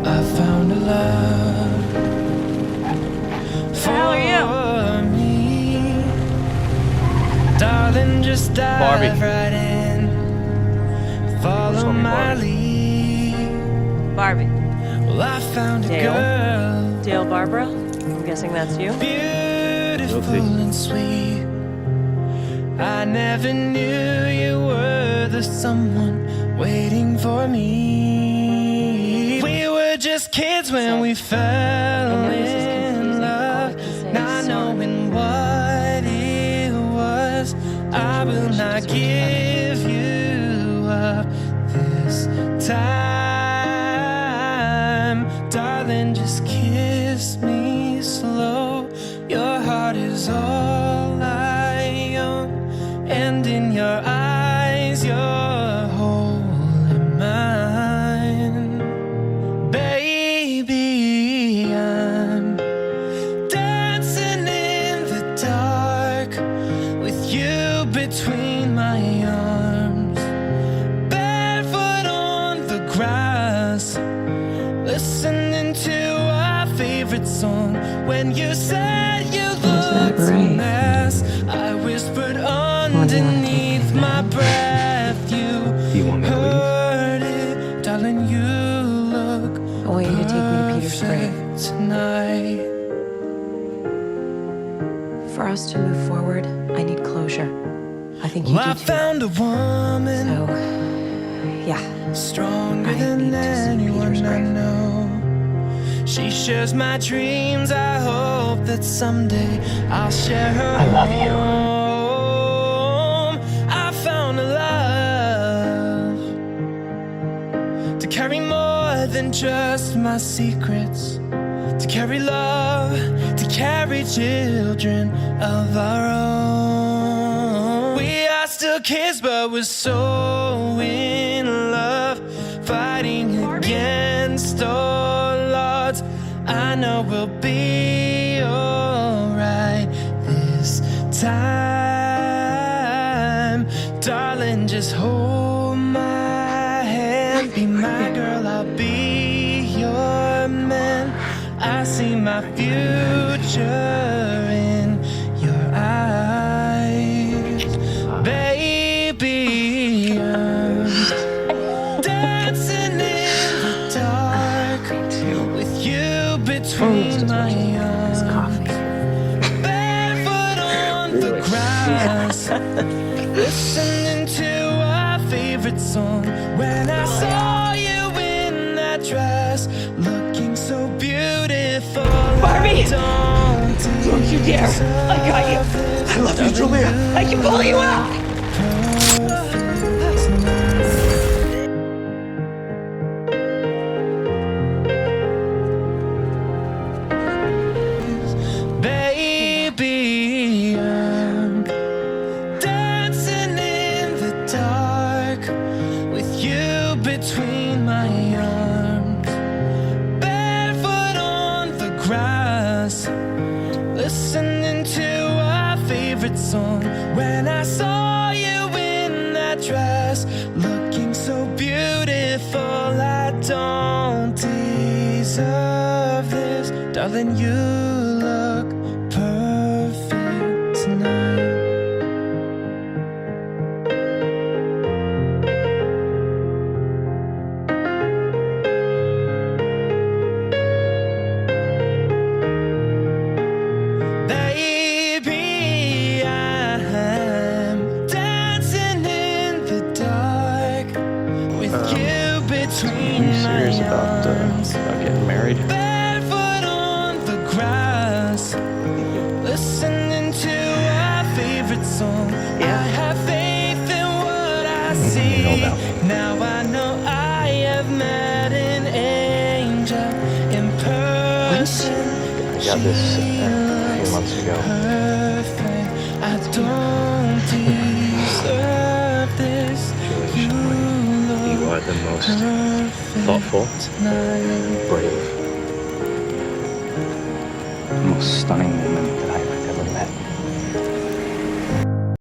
I found a love How are you? for me. Darling, just dive Barbie. right in. Follow my lead. Barbie. Well, I found a Dale. girl, Dale Barbara? I'm guessing that's you. beautiful Guilty. and sweet. I never knew you were the someone waiting for me. We were just kids when we fell in love, not knowing what it was. I will not give you up this time. Darling, just kiss me slow. Your heart is all I own, and in your eyes you're wholly mine. Baby, I'm dancing in the dark with you between my arms, barefoot on the grass, listening to our favorite song. When you said you looked a mess, I whispered underneath my breath. You want me to leave? heard it, darling. You look I want you to take me to Petersburg. perfect tonight. For us to move forward, I need closure. I think you Well, I do too. found a woman So, yeah. stronger I than need to see anyone I Petersburg. know. She shares my dreams. I hope that someday I'll share her. I love you. Home. I found a love to carry more than just my secrets, to carry love, to carry children of our own. We are still kids, but we're so in love, fighting against all odds. I know we'll be alright this time. Darling, just hold my hand. Be my girl, I'll be your man. I see my future in your eyes. Baby, I'm dancing in the dark with you between my arms, barefoot on the grass, listening to our favorite song. When I saw you in that dress, looking so beautiful, Barbie! Don't you dare. I got you. I love you, Julia. I can pull you out! Baby, I'm dancing in the dark with you between my arms, barefoot on the grass, listening to our favorite song. When I saw you in that dress, looking so beautiful, I don't deserve this. Darling, you look perfect tonight. Baby, I'm dancing in the dark with you between Are you my serious about arms, getting married? barefoot on the grass, listening to our favorite song. I have faith in what I see. know about me. Now I know I have met an angel in person. I got this a few months ago. Perfect. I don't deserve this. Julia, you are the most thoughtful, brave, most stunning woman